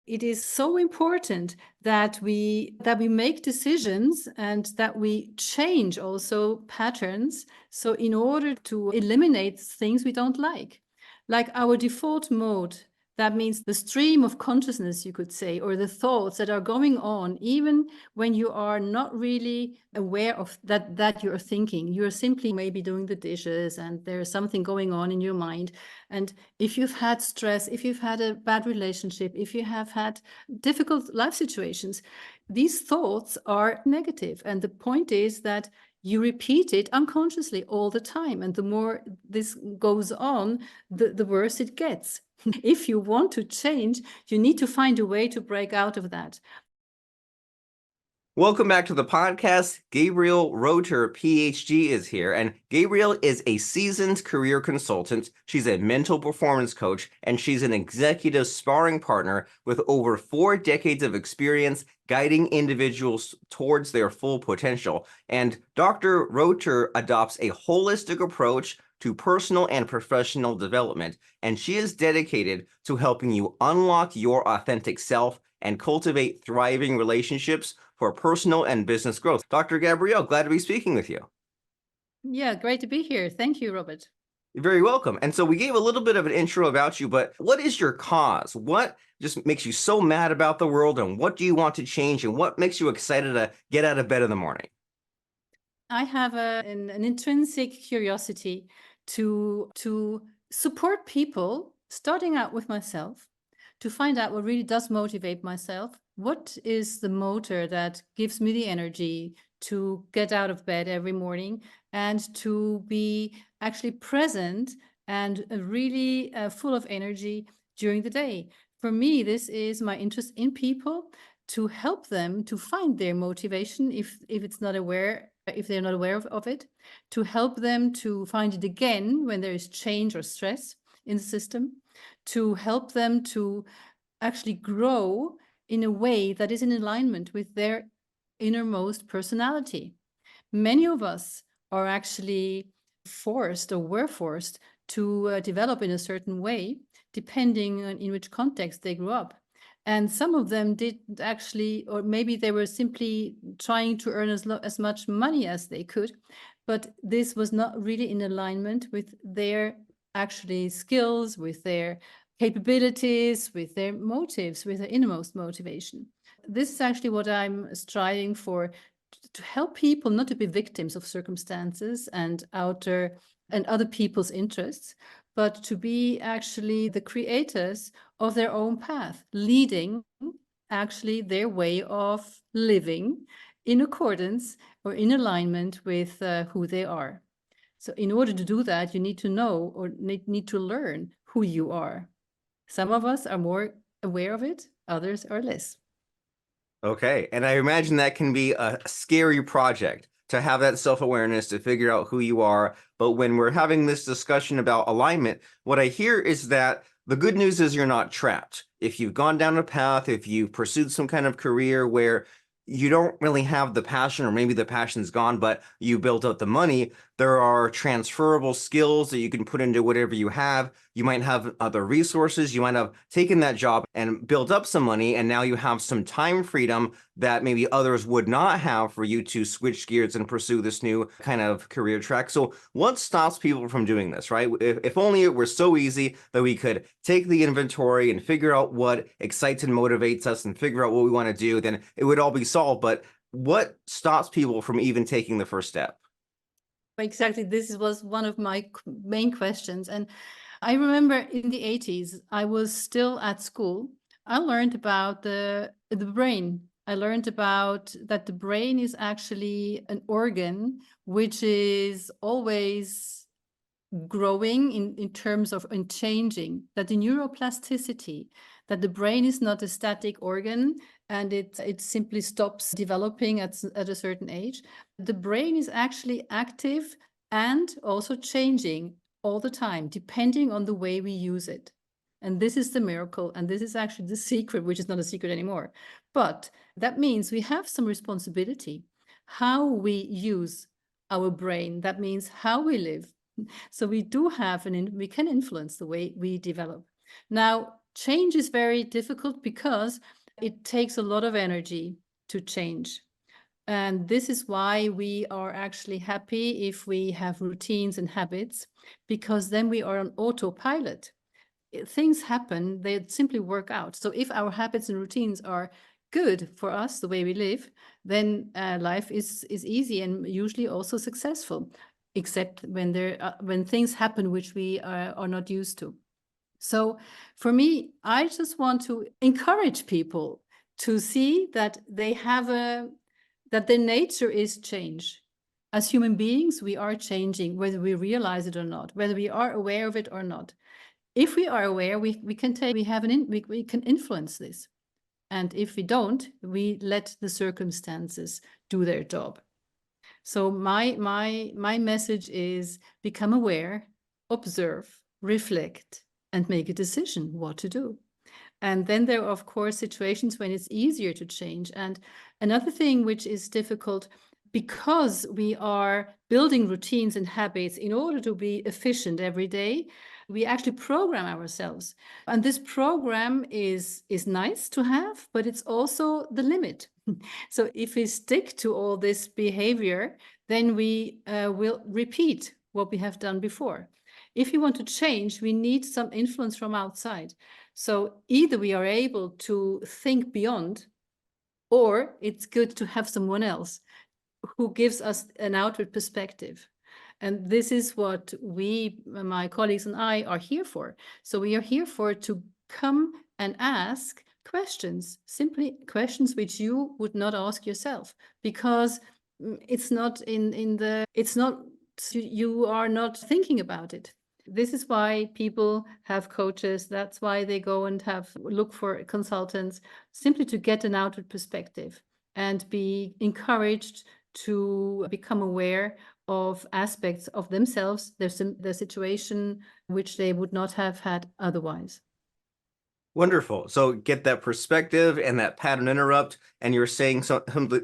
It is so important that we make decisions and that we change also patterns. So in order to eliminate things we don't like our default mode, that means the stream of consciousness, you could say, or the thoughts that are going on, even when you are not really aware of that you're thinking. You're simply maybe doing the dishes and there's something going on in your mind. And if you've had stress, if you've had a bad relationship, if you have had difficult life situations, these thoughts are negative. And the point is that you repeat it unconsciously all the time. And the more this goes on, the worse it gets. If you want to change, you need to find a way to break out of that. Welcome back to the podcast. Gabriele Roedter, PhD, is here, and Gabriele is a seasoned career consultant. She's a mental performance coach, and she's an executive sparring partner with over 4 decades of experience guiding individuals towards their full potential. And Dr. Roedter adopts a holistic approach to personal and professional development, and she is dedicated to helping you unlock your authentic self and cultivate thriving relationships for personal and business growth. Dr. Gabriele, glad to be speaking with you. Yeah, great to be here. Thank you, Robert. You're very welcome. And so we gave a little bit of an intro about you, but what is your cause? What just makes you so mad about the world, and what do you want to change, and what makes you excited to get out of bed in the morning? I have an intrinsic curiosity to support people, starting out with myself, to find out what really does motivate myself. What is the motor that gives me the energy to get out of bed every morning and to be actually present and really full of energy during the day? For me, this is my interest in people, to help them to find their motivation if they're not aware of it, to help them to find it again when there is change or stress in the system, to help them to actually grow in a way that is in alignment with their innermost personality. Many of us are actually forced or were forced to develop in a certain way, depending on in which context they grew up. And some of them did actually, or maybe they were simply trying to earn as much money as they could, but this was not really in alignment with their actually skills, with their capabilities, with their motives, with their innermost motivation. This is actually what I'm striving for, to help people not to be victims of circumstances and other people's interests, but to be actually the creators of their own path, leading actually their way of living in accordance or in alignment with who they are. So in order to do that, you need to know or need to learn who you are. Some of us are more aware of it, others are less. Okay, and I imagine that can be a scary project to have that self-awareness, to figure out who you are. But when we're having this discussion about alignment, what I hear is that the good news is you're not trapped. If you've gone down a path, if you've pursued some kind of career where you don't really have the passion, or maybe the passion's gone, but you built up the money, there are transferable skills that you can put into whatever you have. You might have other resources. You might have taken that job and built up some money, and now you have some time freedom that maybe others would not have for you to switch gears and pursue this new kind of career track. So what stops people from doing this, right? If only it were so easy that we could take the inventory and figure out what excites and motivates us and figure out what we want to do, then it would all be solved. But what stops people from even taking the first step? Exactly. This was one of my main questions. And I remember in the 80s, I was still at school. I learned about the brain. I learned about that the brain is actually an organ which is always growing in terms of in changing, that the neuroplasticity, that the brain is not a static organ and it simply stops developing at a certain age. The brain is actually active and also changing all the time, depending on the way we use it. And this is the miracle. And this is actually the secret, which is not a secret anymore. But that means we have some responsibility. How we use our brain, that means how we live. So we do have we can influence the way we develop. Now, Change is very difficult because it takes a lot of energy to change. And this is why we are actually happy if we have routines and habits, because then we are on autopilot. Things happen, they simply work out. So if our habits and routines are good for us, the way we live, then life is easy and usually also successful, except when things happen which we are not used to. So for me, I just want to encourage people to see that that their nature is change. As human beings, we are changing, whether we realize it or not, whether we are aware of it or not. If we are aware, we can influence this. And if we don't, we let the circumstances do their job. So my message is become aware, observe, reflect, and make a decision what to do. And then there are, of course, situations when it's easier to change. And another thing which is difficult, because we are building routines and habits in order to be efficient every day, we actually program ourselves. And this program is nice to have, but it's also the limit. So if we stick to all this behavior, then we will repeat what we have done before. If you want to change, we need some influence from outside. So either we are able to think beyond, or it's good to have someone else who gives us an outward perspective. And this is what my colleagues and I are here for. So we are here to come and ask questions, simply questions which you would not ask yourself, because you are not thinking about it. This is why people have coaches. That's why they go and look for consultants, simply to get an outward perspective and be encouraged to become aware of aspects of themselves, their situation, which they would not have had otherwise. Wonderful. So get that perspective and that pattern interrupt. And you're saying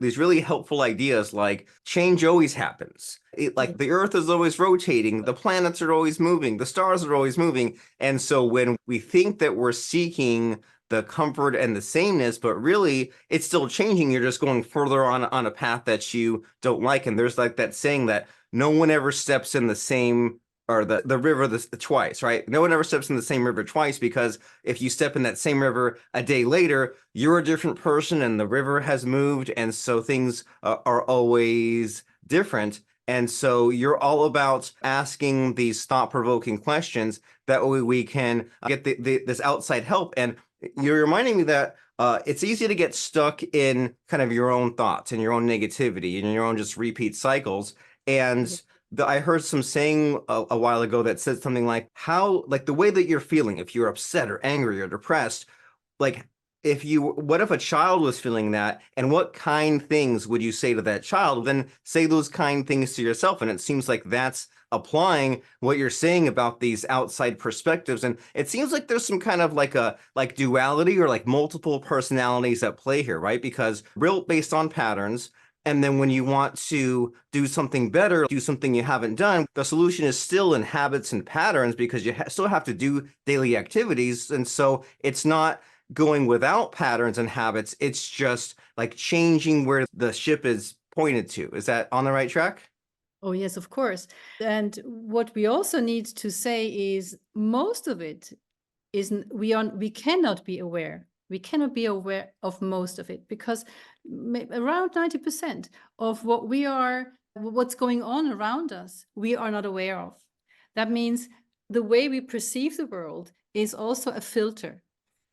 these really helpful ideas like change always happens. Like the earth is always rotating, the planets are always moving, the stars are always moving. And so when we think that we're seeking the comfort and the sameness, but really it's still changing, you're just going further on a path that you don't like. And there's like that saying that no one ever steps in the same or the river twice, right? No one ever steps in the same river twice, because if you step in that same river a day later, you're a different person and the river has moved. And so things are always different. And so you're all about asking these thought-provoking questions. That way we can get this outside help. And you're reminding me that it's easy to get stuck in kind of your own thoughts and your own negativity and your own just repeat cycles. And I heard some saying a while ago that said something like the way that you're feeling, if you're upset or angry or depressed, like what if a child was feeling that, and what kind things would you say to that child? Then say those kind things to yourself. And it seems like that's applying what you're saying about these outside perspectives. And it seems like there's some kind of like duality or like multiple personalities at play here, right? Because based on patterns. And then when you want to do something better, do something you haven't done, the solution is still in habits and patterns, because you still have to do daily activities. And so it's not going without patterns and habits. It's just like changing where the ship is pointed to. Is that on the right track? Oh, yes, of course. And what we also need to say is most of it we cannot be aware. We cannot be aware of most of it, because around 90% of what's going on around us, we are not aware of. That means the way we perceive the world is also a filter.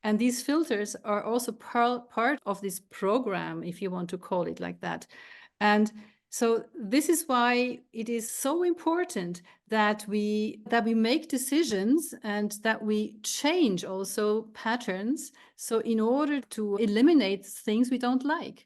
And these filters are also part of this program, if you want to call it like that. And so this is why it is so important that we make decisions and that we change also patterns. So in order to eliminate things we don't like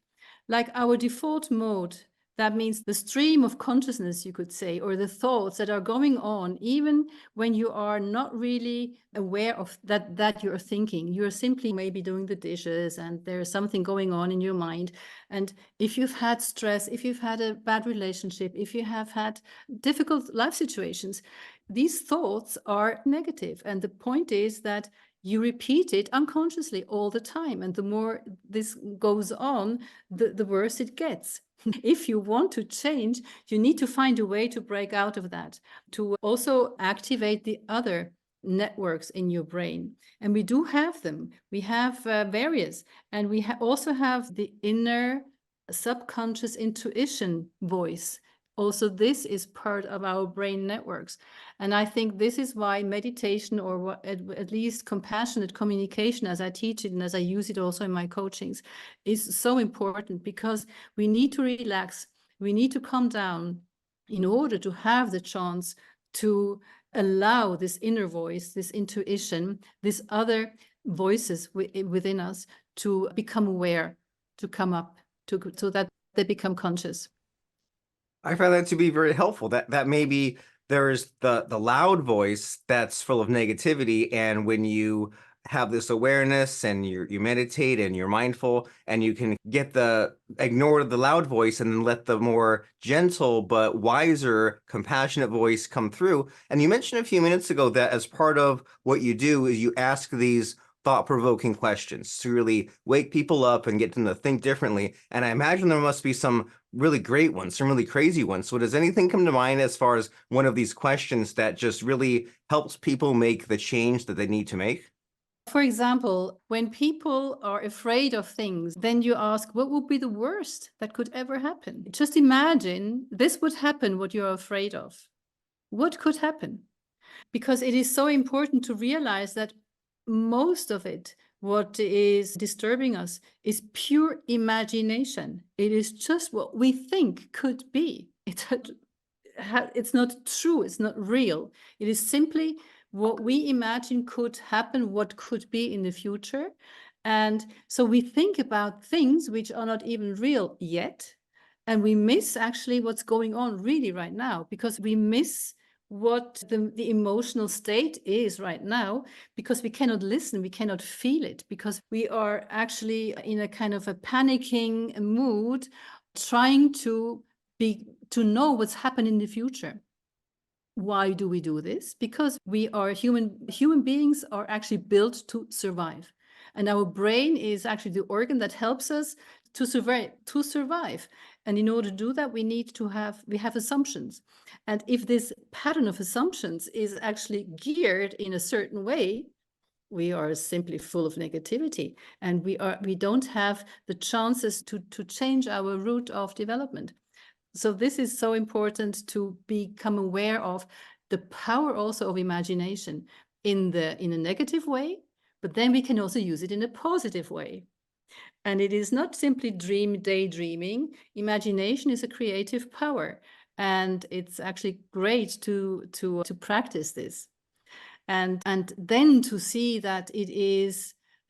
our default mode, that means the stream of consciousness, you could say, or the thoughts that are going on, even when you are not really aware of that you're thinking. You're simply maybe doing the dishes and there's something going on in your mind. And if you've had stress, if you've had a bad relationship, if you have had difficult life situations, these thoughts are negative. And the point is that you repeat it unconsciously all the time. And the more this goes on, the worse it gets. If you want to change, you need to find a way to break out of that, to also activate the other networks in your brain. And we do have them. We have various. And we also have the inner subconscious intuition voice. Also, this is part of our brain networks. And I think this is why meditation, or at least compassionate communication, as I teach it and as I use it also in my coachings, is so important, because we need to relax. We need to calm down in order to have the chance to allow this inner voice, this intuition, these other voices within us to become aware, to come up, so that they become conscious. I find that to be very helpful. That maybe there's the loud voice that's full of negativity, and when you have this awareness and you meditate and you're mindful, and you can ignore the loud voice and then let the more gentle but wiser, compassionate voice come through. And you mentioned a few minutes ago that as part of what you do is you ask these thought-provoking questions to really wake people up and get them to think differently. And I imagine there must be some really great ones, some really crazy ones. So does anything come to mind as far as one of these questions that just really helps people make the change that they need to make? For example, when people are afraid of things, then you ask, what would be the worst that could ever happen? Just imagine this would happen, what you're afraid of. What could happen? Because it is so important to realize that most of it, what is disturbing us, is pure imagination. It is just what we think could be. It's not true. It's not real. It is simply what we imagine could happen, what could be in the future. And so we think about things which are not even real yet. And we miss actually what's going on really right now, because we miss what the emotional state is right now, because we cannot listen, we cannot feel it, because we are actually in a kind of a panicking mood, trying to know what's happening in the future. Why do we do this? Because we are human beings are actually built to survive. And our brain is actually the organ that helps us to survive. And in order to do that, we have assumptions. And if this pattern of assumptions is actually geared in a certain way, we are simply full of negativity, and we don't have the chances to change our route of development. So this is so important, to become aware of the power also of imagination in a negative way, but then we can also use it in a positive way. And it is not simply daydreaming. Imagination is a creative power, and it's actually great to practice this. And then to see that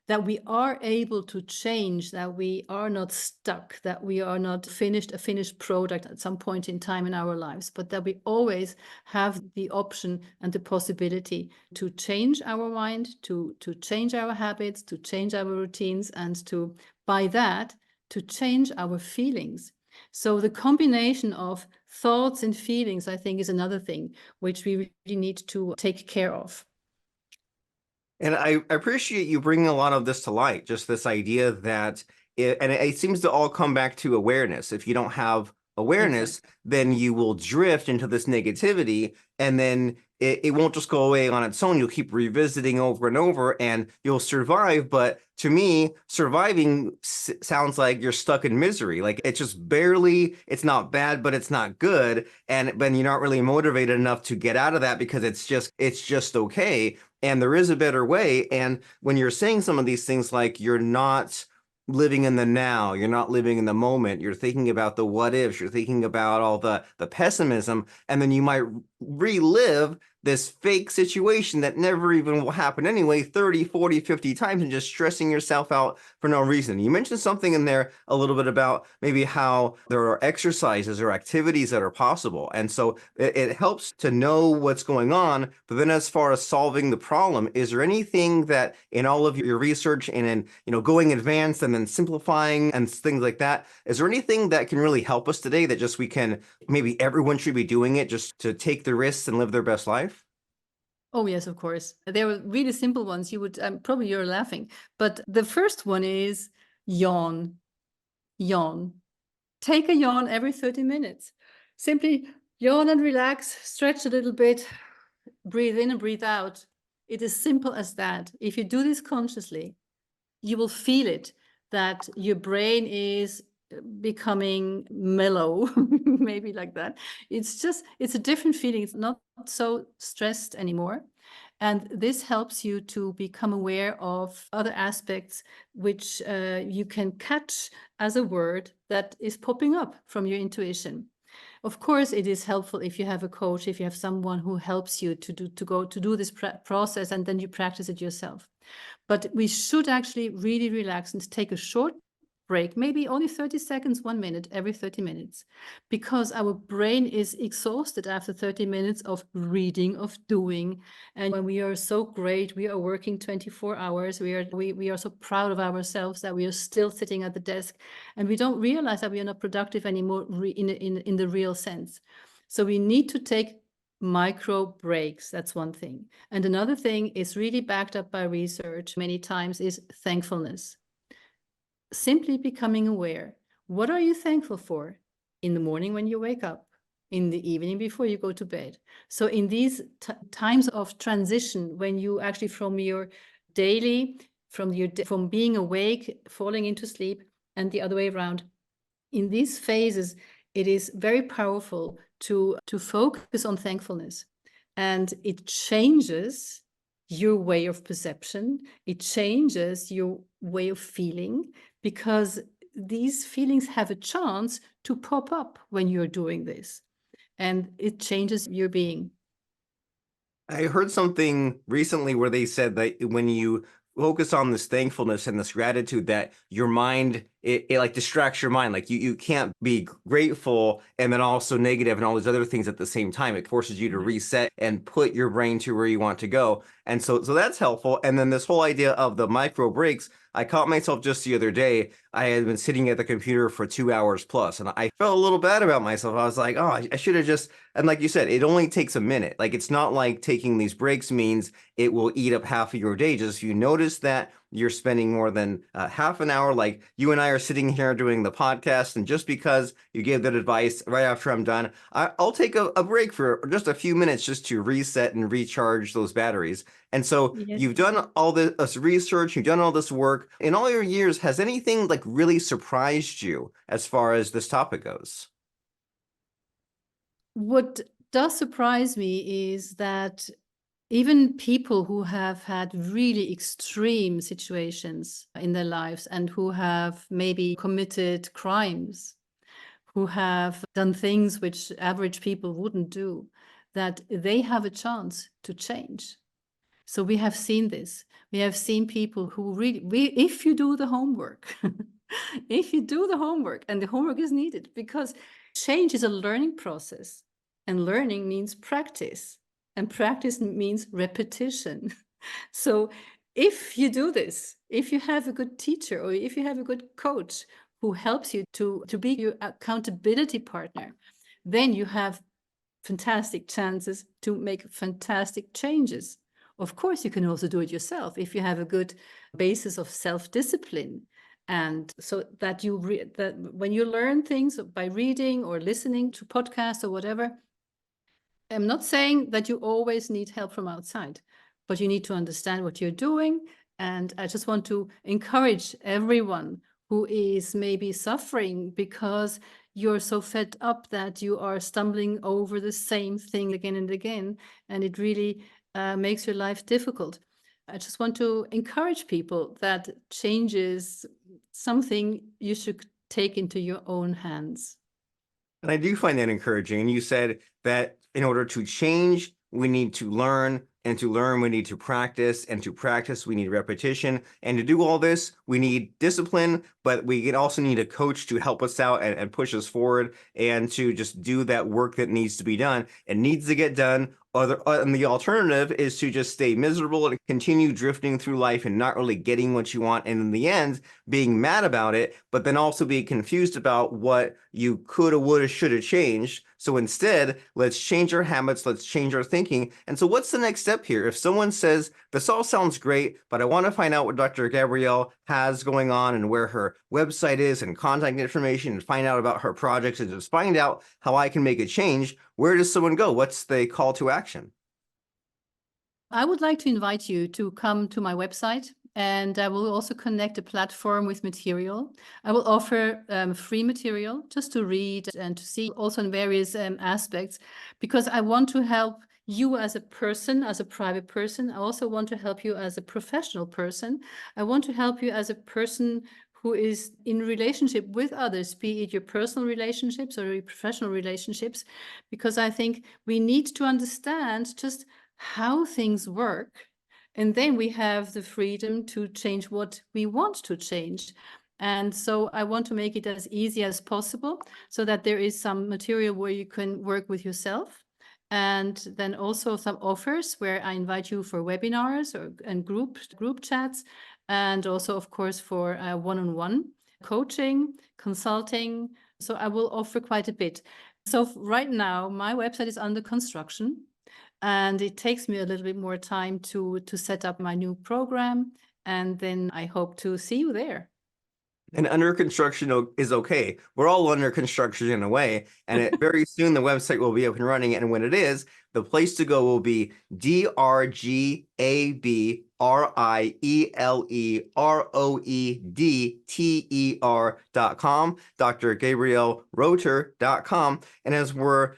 that we are able to change, that we are not stuck, that we are not a finished product at some point in time in our lives, but that we always have the option and the possibility to change our mind, to change our habits, to change our routines, and by that, to change our feelings. So the combination of thoughts and feelings, I think, is another thing which we really need to take care of. And I appreciate you bringing a lot of this to light, just this idea that it seems to all come back to awareness. If you don't have awareness, then you will drift into this negativity, and then it won't just go away on its own. You'll keep revisiting over and over, and you'll survive. But to me, surviving sounds like you're stuck in misery. Like it's just barely, it's not bad, but it's not good. And then you're not really motivated enough to get out of that, because it's just okay. And there is a better way. And when you're saying some of these things, like you're not living in the now, you're not living in the moment, you're thinking about the what ifs, you're thinking about all the pessimism, and then you might relive this fake situation that never even will happen anyway 30, 40, 50 times, and just stressing yourself out for no reason. You mentioned something in there a little bit about maybe how there are exercises or activities that are possible. And so it helps to know what's going on. But then as far as solving the problem, is there anything that in all of your research and in going advanced and then simplifying and things like that, is there anything that can really help us today that just maybe everyone should be doing it just to take the risks and live their best life? Oh, yes, of course. There were really simple ones. You would probably you're laughing, but the first one is yawn. Yawn. Take a yawn every 30 minutes. Simply yawn and relax, stretch a little bit, breathe in and breathe out. It is simple as that. If you do this consciously, you will feel it, that your brain is becoming mellow, maybe like that. It's a different feeling. It's not so stressed anymore. And this helps you to become aware of other aspects which you can catch as a word that is popping up from your intuition. Of course, it is helpful if you have a coach, if you have someone who helps you to do this process, and then you practice it yourself. But we should actually really relax and take a short break, maybe only 30 seconds, 1 minute every 30 minutes, because our brain is exhausted after 30 minutes of reading, of doing. And when we are so great, we are working 24 hours. We are so proud of ourselves that we are still sitting at the desk, and we don't realize that we are not productive anymore in the real sense. So we need to take micro breaks. That's one thing. And another thing is really backed up by research many times is thankfulness. Simply becoming aware. What are you thankful for in the morning when you wake up, in the evening before you go to bed? So in these times of transition, when you actually from your daily, from being awake, falling into sleep, and the other way around, in these phases, it is very powerful to focus on thankfulness. And it changes your way of perception. It changes your way of feeling, because these feelings have a chance to pop up when you're doing this. And it changes your being. I heard something recently where they said that when you focus on this thankfulness and this gratitude, that your mind, it like distracts your mind. Like you can't be grateful and then also negative and all these other things at the same time. It forces you to reset and put your brain to where you want to go. And so that's helpful. And then this whole idea of the micro breaks, I caught myself just the other day. I had been sitting at the computer for 2 hours plus, and I felt a little bad about myself. I was like, oh, I should have just, and like you said, it only takes a minute. Like, it's not like taking these breaks means it will eat up half of your day. Just if you notice that you're spending more than half an hour, like you and I are sitting here doing the podcast, and just because you gave that advice right after I'm done, I'll take a break for just a few minutes just to reset and recharge those batteries. And so Yes. you've done all this research, you've done all this work. In all your years, has anything like really surprised you as far as this topic goes? What does surprise me is that even people who have had really extreme situations in their lives and who have maybe committed crimes, who have done things which average people wouldn't do, that they have a chance to change. So we have seen this. We have seen people who really, if you do the homework, if you do the homework, and the homework is needed, because change is a learning process, and learning means practice, and practice means repetition. So if you do this, if you have a good teacher or if you have a good coach who helps you to be your accountability partner, then you have fantastic chances to make fantastic changes. Of course, you can also do it yourself if you have a good basis of self-discipline. And so that that when you learn things by reading or listening to podcasts or whatever, I'm not saying that you always need help from outside, but you need to understand what you're doing. And I just want to encourage everyone who is maybe suffering because you're so fed up that you are stumbling over the same thing again and again, and it really makes your life difficult. I just want to encourage people that change is something you should take into your own hands. And I do find that encouraging. And you said that in order to change, we need to learn, and to learn, we need to practice, and to practice, we need repetition. And to do all this, we need discipline, but we also need a coach to help us out and push us forward, and to just do that work that needs to be done. It needs to get done And the alternative is to just stay miserable and continue drifting through life and not really getting what you want. And in the end, being mad about it, but then also be confused about what you coulda, woulda, shoulda changed. So instead, let's change our habits, let's change our thinking. And so what's the next step here? If someone says, this all sounds great, but I want to find out what Dr. Gabriele has going on and where her website is and contact information and find out about her projects and just find out how I can make a change, where does someone go? What's the call to action? I would like to invite you to come to my website, and I will also connect a platform with material. I will offer free material just to read and to see also in various aspects, because I want to help you as a person, as a private person. I also want to help you as a professional person. I want to help you as a person who is in relationship with others, be it your personal relationships or your professional relationships, because I think we need to understand just how things work. And then we have the freedom to change what we want to change. And so I want to make it as easy as possible so that there is some material where you can work with yourself. And then also some offers where I invite you for webinars and group chats. And also, of course, for one-on-one coaching, consulting. So I will offer quite a bit. So right now, my website is under construction. And it takes me a little bit more time to set up my new program. And then I hope to see you there. And under construction is okay. We're all under construction in a way. And very soon the website will be up and running. And when it is, the place to go will be drgabrieleroedter.com, drgabrieleroedter.com. And as we're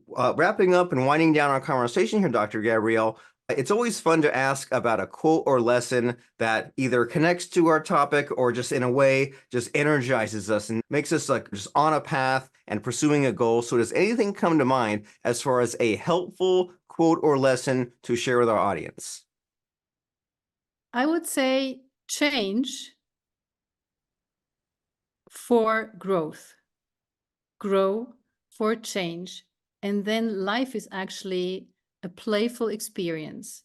wrapping up and winding down our conversation here, Dr. Gabriele, it's always fun to ask about a quote or lesson that either connects to our topic or just in a way just energizes us and makes us like just on a path and pursuing a goal. So does anything come to mind as far as a helpful quote or lesson to share with our audience? I would say change for growth, grow for change. And then life is actually a playful experience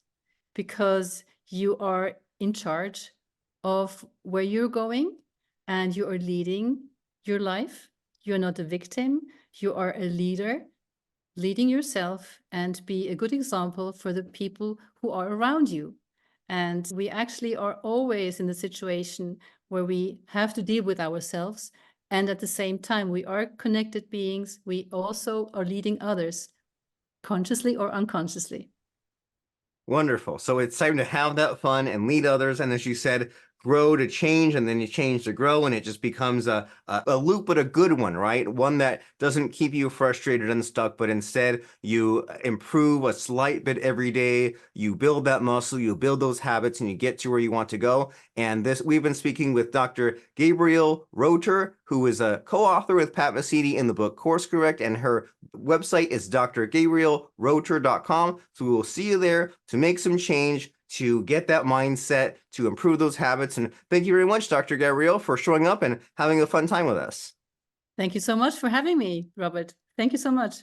because you are in charge of where you're going and you are leading your life. You're not a victim. You are a leader, leading yourself, and be a good example for the people who are around you. And we actually are always in the situation where we have to deal with ourselves. And at the same time, we are connected beings. We also are leading others, consciously or unconsciously. Wonderful. So it's time to have that fun and lead others. And as you said, grow to change, and then you change to grow, and it just becomes a loop, but a good one, right? One that doesn't keep you frustrated and stuck, but instead you improve a slight bit every day. You build that muscle, you build those habits, and you get to where you want to go. And we've been speaking with Dr. Gabriele Roedter, who is a co-author with Pat Mesiti in the book Course Correct, and her website is drgabrieleroedter.com. So we will see you there to make some change, to get that mindset, to improve those habits. And thank you very much, Dr. Gabriele, for showing up and having a fun time with us. Thank you so much for having me, Robert. Thank you so much.